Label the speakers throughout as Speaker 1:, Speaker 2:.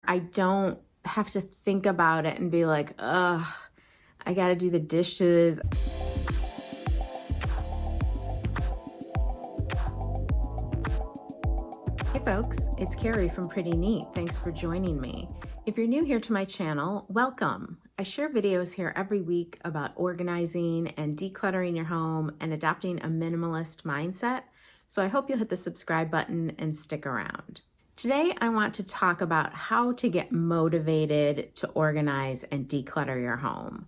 Speaker 1: I don't have to think about it and be like, ugh, I gotta do the dishes. Hey folks, it's Carrie from Pretty Neat. Thanks for joining me. If you're new here to my channel, welcome. I share videos here every week about organizing and decluttering your home and adopting a minimalist mindset. So I hope you'll hit the subscribe button and stick around. Today, I want to talk about how to get motivated to organize and declutter your home.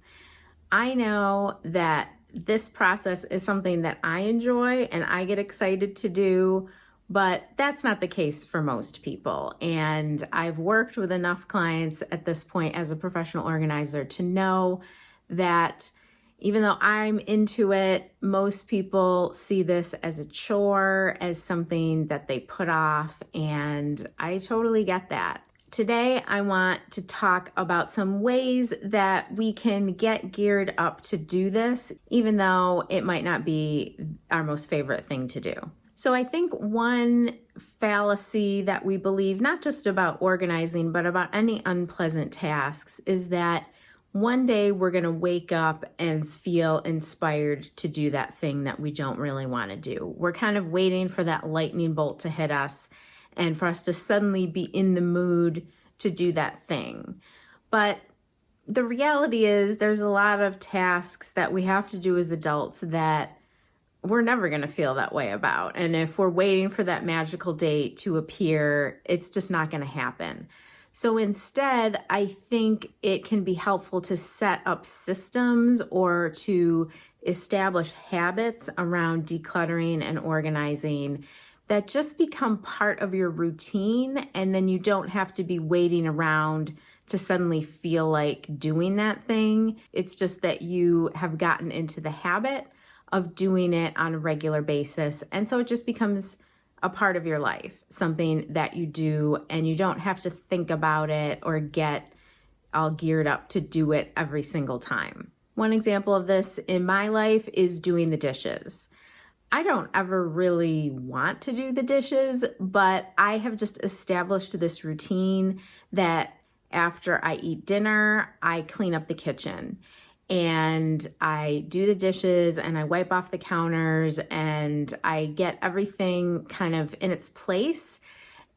Speaker 1: I know that this process is something that I enjoy and I get excited to do, but that's not the case for most people. And I've worked with enough clients at this point as a professional organizer to know that even though I'm into it, most people see this as a chore, as something that they put off, and I totally get that. Today, I want to talk about some ways that we can get geared up to do this, even though it might not be our most favorite thing to do. So I think one fallacy that we believe, not just about organizing, but about any unpleasant tasks, is that one day we're going to wake up and feel inspired to do that thing that we don't really want to do. We're kind of waiting for that lightning bolt to hit us and for us to suddenly be in the mood to do that thing. But the reality is there's a lot of tasks that we have to do as adults that we're never going to feel that way about. And if we're waiting for that magical date to appear, it's just not going to happen. So instead, I think it can be helpful to set up systems or to establish habits around decluttering and organizing that just become part of your routine, and then you don't have to be waiting around to suddenly feel like doing that thing. It's just that you have gotten into the habit of doing it on a regular basis. And so it just becomes a part of your life, something that you do, and you don't have to think about it or get all geared up to do it every single time. One example of this in my life is doing the dishes. I don't ever really want to do the dishes, but I have just established this routine that after I eat dinner, I clean up the kitchen. And I do the dishes and I wipe off the counters and I get everything kind of in its place.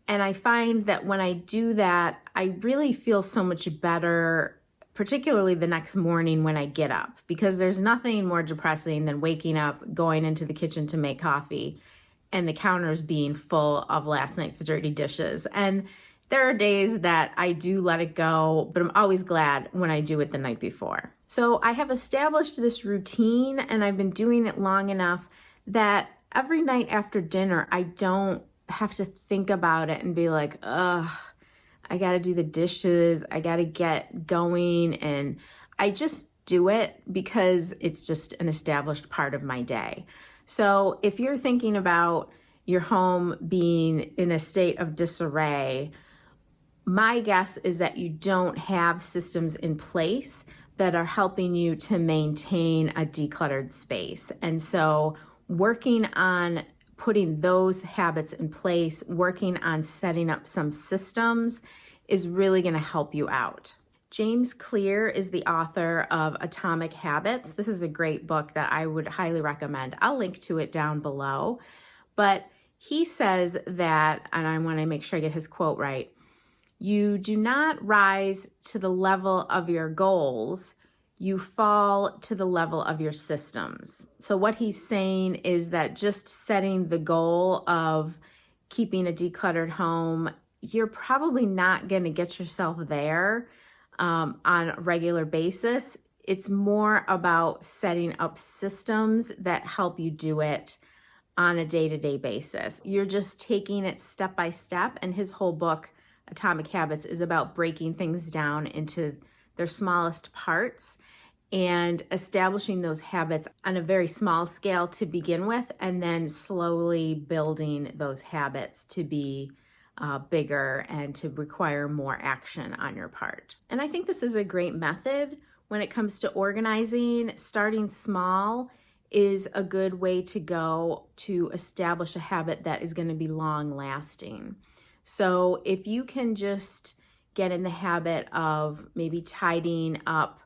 Speaker 1: And I find that when I do that, I really feel so much better, particularly the next morning when I get up, because there's nothing more depressing than waking up, going into the kitchen to make coffee, and the counters being full of last night's dirty dishes. And there are days that I do let it go, but I'm always glad when I do it the night before. So I have established this routine and I've been doing it long enough that every night after dinner, I don't have to think about it and be like, ugh, I gotta do the dishes, I gotta get going. And I just do it because it's just an established part of my day. So if you're thinking about your home being in a state of disarray, my guess is that you don't have systems in place that are helping you to maintain a decluttered space. And so working on putting those habits in place, working on setting up some systems is really going to help you out. James Clear is the author of Atomic Habits. This is a great book that I would highly recommend. I'll link to it down below. But he says that, and I want to make sure I get his quote right, you do not rise to the level of your goals, you fall to the level of your systems. So what he's saying is that just setting the goal of keeping a decluttered home, you're probably not going to get yourself there on a regular basis. It's more about setting up systems that help you do it on a day-to-day basis. You're just taking it step by step, and his whole book, Atomic Habits, is about breaking things down into their smallest parts and establishing those habits on a very small scale to begin with, and then slowly building those habits to be bigger and to require more action on your part. And I think this is a great method when it comes to organizing. Starting small is a good way to go to establish a habit that is going to be long lasting. So if you can just get in the habit of maybe tidying up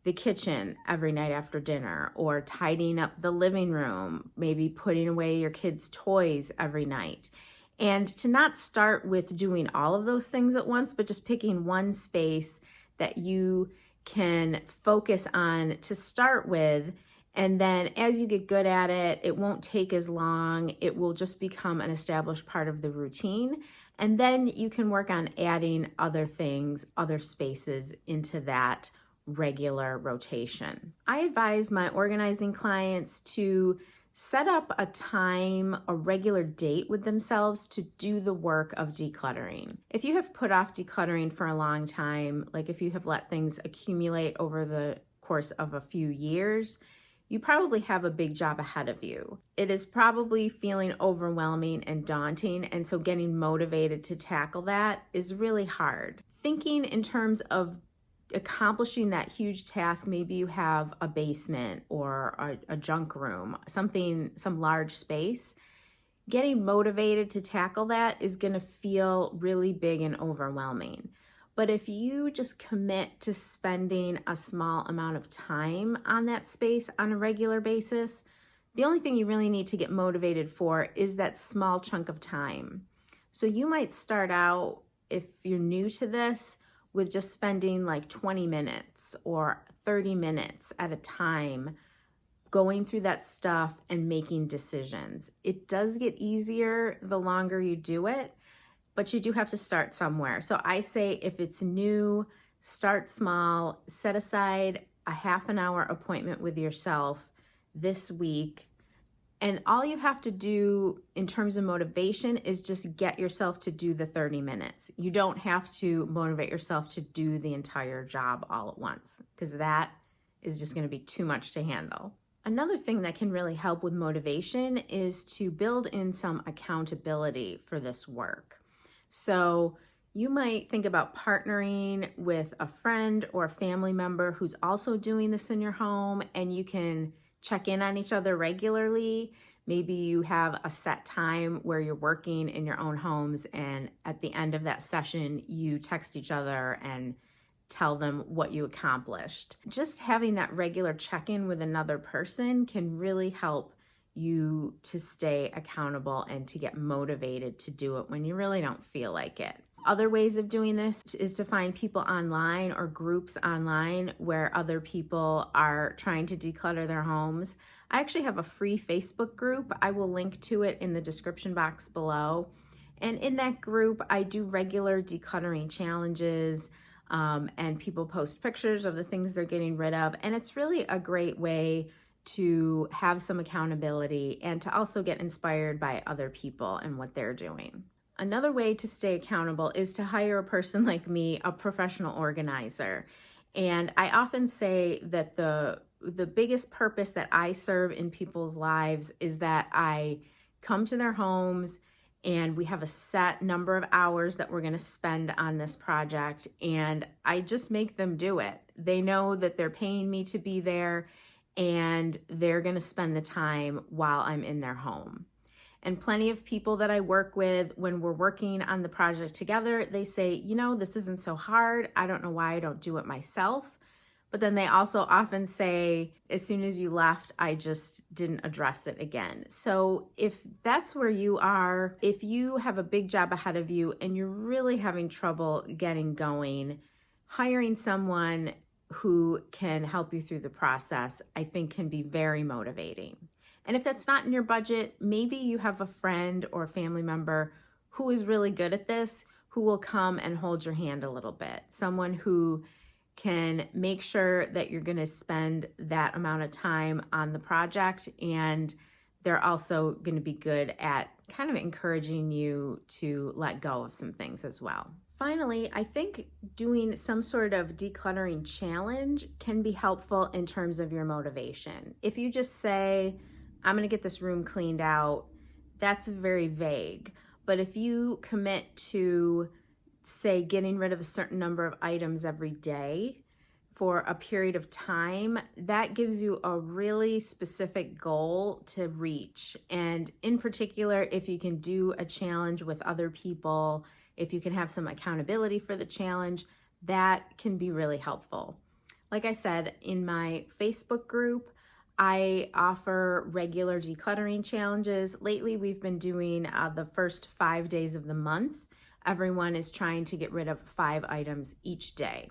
Speaker 1: the kitchen every night after dinner, or tidying up the living room, maybe putting away your kids' toys every night. And to not start with doing all of those things at once, but just picking one space that you can focus on to start with. And then as you get good at it, it won't take as long. It will just become an established part of the routine. And then you can work on adding other things, other spaces into that regular rotation. I advise my organizing clients to set up a time, a regular date with themselves to do the work of decluttering. If you have put off decluttering for a long time, like if you have let things accumulate over the course of a few years, you probably have a big job ahead of you. It is probably feeling overwhelming and daunting, and so getting motivated to tackle that is really hard. Thinking in terms of accomplishing that huge task, maybe you have a basement or a junk room, some large space. Getting motivated to tackle that is going to feel really big and overwhelming. But if you just commit to spending a small amount of time on that space on a regular basis, the only thing you really need to get motivated for is that small chunk of time. So you might start out, if you're new to this, with just spending like 20 minutes or 30 minutes at a time going through that stuff and making decisions. It does get easier the longer you do it, but you do have to start somewhere. So I say if it's new, start small, set aside a half an hour appointment with yourself this week. And all you have to do in terms of motivation is just get yourself to do the 30 minutes. You don't have to motivate yourself to do the entire job all at once, because that is just going to be too much to handle. Another thing that can really help with motivation is to build in some accountability for this work. So you might think about partnering with a friend or a family member who's also doing this in your home, and you can check in on each other regularly. Maybe you have a set time where you're working in your own homes, and at the end of that session, you text each other and tell them what you accomplished. Just having that regular check-in with another person can really help you to stay accountable and to get motivated to do it when you really don't feel like it. Other ways of doing this is to find people online or groups online where other people are trying to declutter their homes. I actually have a free Facebook group. I will link to it in the description box below. And in that group, I do regular decluttering challenges, and people post pictures of the things they're getting rid of. And it's really a great way to have some accountability and to also get inspired by other people and what they're doing. Another way to stay accountable is to hire a person like me, a professional organizer. And I often say that the biggest purpose that I serve in people's lives is that I come to their homes and we have a set number of hours that we're going to spend on this project, and I just make them do it. They know that they're paying me to be there, and they're going to spend the time while I'm in their home. And plenty of people that I work with, when we're working on the project together, they say, you know, this isn't so hard. I don't know why I don't do it myself. But then they also often say, as soon as you left, I just didn't address it again. So if that's where you are, if you have a big job ahead of you and you're really having trouble getting going, hiring someone who can help you through the process, I think can be very motivating. And if that's not in your budget, maybe you have a friend or a family member who is really good at this, who will come and hold your hand a little bit. Someone who can make sure that you're going to spend that amount of time on the project, and they're also going to be good at kind of encouraging you to let go of some things as well. Finally, I think doing some sort of decluttering challenge can be helpful in terms of your motivation. If you just say, I'm going to get this room cleaned out, that's very vague. But if you commit to, say, getting rid of a certain number of items every day for a period of time, that gives you a really specific goal to reach. And in particular, if you can do a challenge with other people, if you can have some accountability for the challenge, that can be really helpful. Like I said, in my Facebook group, I offer regular decluttering challenges. Lately, we've been doing the first 5 days of the month. Everyone is trying to get rid of 5 items each day.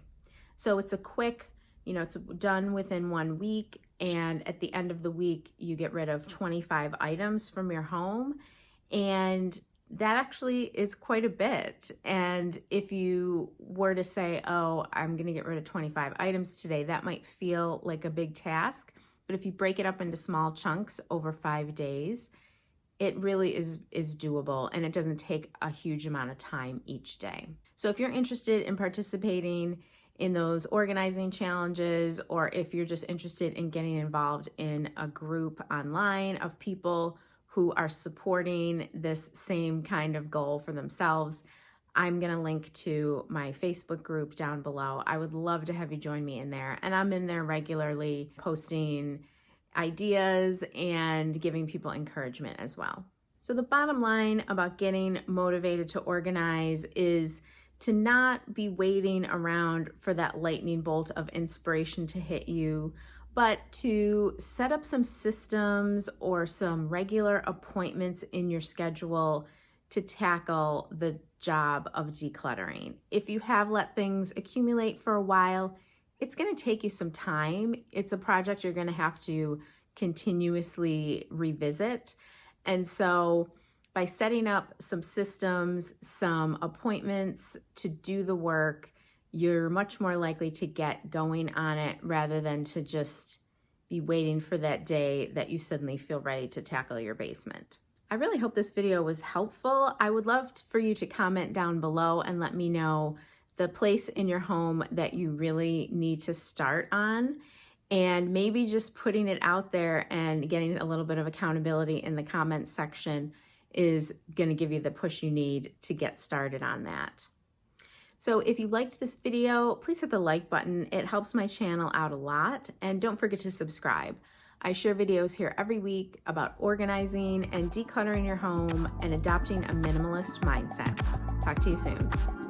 Speaker 1: So it's a quick, it's done within 1 week. And at the end of the week, you get rid of 25 items from your home. And that actually is quite a bit. And if you were to say, oh, I'm going to get rid of 25 items today, that might feel like a big task. But if you break it up into small chunks over 5 days, it really is doable, and it doesn't take a huge amount of time each day. So if you're interested in participating in those organizing challenges, or if you're just interested in getting involved in a group online of people who are supporting this same kind of goal for themselves, I'm going to link to my Facebook group down below. I would love to have you join me in there. And I'm in there regularly posting ideas and giving people encouragement as well. So the bottom line about getting motivated to organize is to not be waiting around for that lightning bolt of inspiration to hit you, but to set up some systems or some regular appointments in your schedule to tackle the job of decluttering. If you have let things accumulate for a while, it's going to take you some time. It's a project you're going to have to continuously revisit. And so by setting up some systems, some appointments to do the work, you're much more likely to get going on it rather than to just be waiting for that day that you suddenly feel ready to tackle your basement. I really hope this video was helpful. I would love for you to comment down below and let me know the place in your home that you really need to start on, and maybe just putting it out there and getting a little bit of accountability in the comments section is going to give you the push you need to get started on that. So if you liked this video, please hit the like button. It helps my channel out a lot, and don't forget to subscribe. I share videos here every week about organizing and decluttering your home and adopting a minimalist mindset. Talk to you soon.